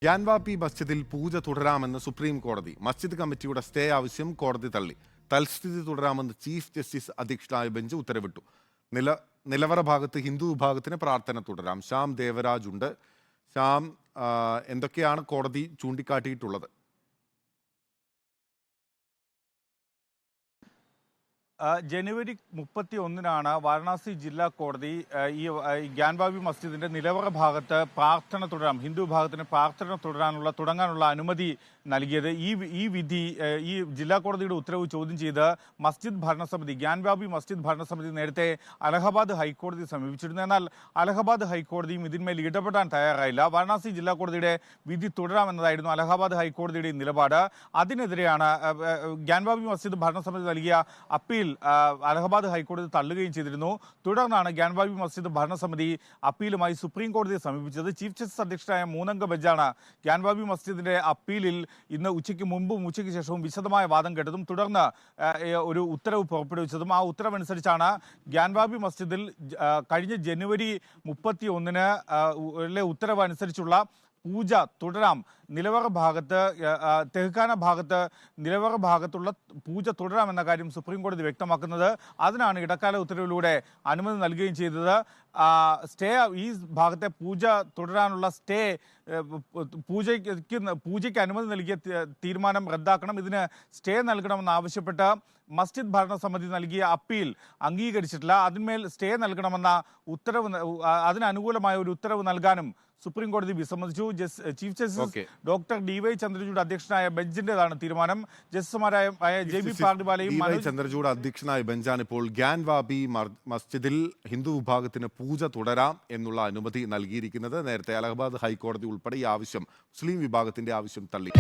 ഗ്യാൻവാപ്പി മസ്ജിദിൽ പൂജ തുടരാമെന്ന് സുപ്രീം കോടതി. മസ്ജിദ് കമ്മിറ്റിയുടെ സ്റ്റേ ആവശ്യം കോടതി തള്ളി. തൽസ്ഥിതി തുടരാമെന്ന് ചീഫ് ജസ്റ്റിസ് അധ്യക്ഷനായ ബെഞ്ച് ഉത്തരവിട്ടു. നിലവറ ഭാഗത്ത് ഹിന്ദു വിഭാഗത്തിന് പ്രാർത്ഥന തുടരാം. ശ്യാം ദേവരാജ് ഉണ്ട്. ശ്യാം, എന്തൊക്കെയാണ് കോടതി ചൂണ്ടിക്കാട്ടിയിട്ടുള്ളത്? ജനുവരി 31 വാരണാസി ജില്ലാ കോടതി ഈ ഗ്യാൻവാപ്പി മസ്ജിദിന്റെ നിലവറ ഭാഗത്ത് പ്രാർത്ഥന തുടരാം, ഹിന്ദു വിഭാഗത്തിന് പ്രാർത്ഥന തുടങ്ങാനുള്ള അനുമതി നൽകിയത്. ഈ വിധി, ഈ ജില്ലാ കോടതിയുടെ ഉത്തരവ് ചോദ്യം ചെയ്ത് മസ്ജിദ് ഭരണസമിതി, ഗ്യാൻവാപ്പി മസ്ജിദ് ഭരണസമിതി നേരത്തെ അലഹബാദ് ഹൈക്കോടതി സമീപിച്ചിരുന്നു. എന്നാൽ അലഹബാദ് ഹൈക്കോടതിയും ഇതിന്മേൽ ഇടപെടാൻ തയ്യാറായില്ല. വാരണാസി ജില്ലാ കോടതിയുടെ വിധി തുടരാമെന്നതായിരുന്നു അലഹബാദ് ഹൈക്കോടതിയുടെ നിലപാട്. അതിനെതിരെയാണ് ഗ്യാൻവാപ്പി മസ്ജിദ് ഭരണസമിതി നൽകിയ അപ്പീൽ അലഹബാദ് ഹൈക്കോടതി തള്ളുകയും ചെയ്തിരുന്നു. തുടർന്നാണ് ഗ്യാൻവാപ്പി മസ്ജിദ് ഭരണസമിതി അപ്പീലുമായി സുപ്രീം കോടതിയെ സമീപിച്ചത്. ചീഫ് ജസ്റ്റിസ് അധ്യക്ഷനായ 3-അംഗ ബെഞ്ചാണ് ഗ്യാൻവാപ്പി മസ്ജിദിന്റെ അപ്പീലിൽ ഇന്ന് ഉച്ചയ്ക്ക് മുമ്പും ഉച്ചയ്ക്ക് ശേഷവും വിശദമായ വാദം കേട്ടതും തുടർന്ന് ഒരു ഉത്തരവ് പുറപ്പെടുവിച്ചതും. ആ ഉത്തരവനുസരിച്ചാണ് ഗ്യാൻവാപ്പി മസ്ജിദിൽ കഴിഞ്ഞ ജനുവരി 31 ഉത്തരവ് അനുസരിച്ചുള്ള പൂജ തുടരാം. നിലവറ ഭാഗത്ത്, തെഹ്ഖാന ഭാഗത്ത് നിലവറ ഭാഗത്തുള്ള പൂജ തുടരാമെന്ന കാര്യം സുപ്രീം കോടതി വ്യക്തമാക്കുന്നത്. അതിനാണ് ഇടക്കാല ഉത്തരവിലൂടെ അനുമതി നൽകുകയും ചെയ്തത്. സ്റ്റേ, ഈ ഭാഗത്തെ പൂജ തുടരാനുള്ള സ്റ്റേ, പൂജയ്ക്ക് അനുമതി നൽകിയ തീരുമാനം റദ്ദാക്കണം, ഇതിന് സ്റ്റേ നൽകണമെന്നാവശ്യപ്പെട്ട് മസ്ജിദ് ഭരണസമിതി നൽകിയ അപ്പീൽ അംഗീകരിച്ചിട്ടില്ല. അതിന്മേൽ സ്റ്റേ നൽകണമെന്ന ഉത്തരവ്, അതിനനുകൂലമായ ഒരു ഉത്തരവ് നൽകാനും സുപ്രീം കോടതി വിസമ്മതിച്ചു. Chief justice doctor DY Chandrachud അധ്യക്ഷനായ ബെഞ്ചിന്റേതാണ് തീരുമാനം. ജസ്റ്റിസുമാരായ JB പാർഡിവാലയും ചന്ദ്രചൂഡ് അധ്യക്ഷനായ ബെഞ്ചാണ് ഇപ്പോൾ ഗ്യാൻവാപ്പി മസ്ജിദിൽ ഹിന്ദു വിഭാഗത്തിന് പൂജ തുടരാം എന്നുള്ള അനുമതി നൽകിയിരിക്കുന്നത്. നേരത്തെ അലഹബാദ് ഹൈക്കോടതി ഉൾപ്പെടെ ഈ ആവശ്യം, മുസ്ലിം വിഭാഗത്തിന്റെ ആവശ്യം തള്ളി.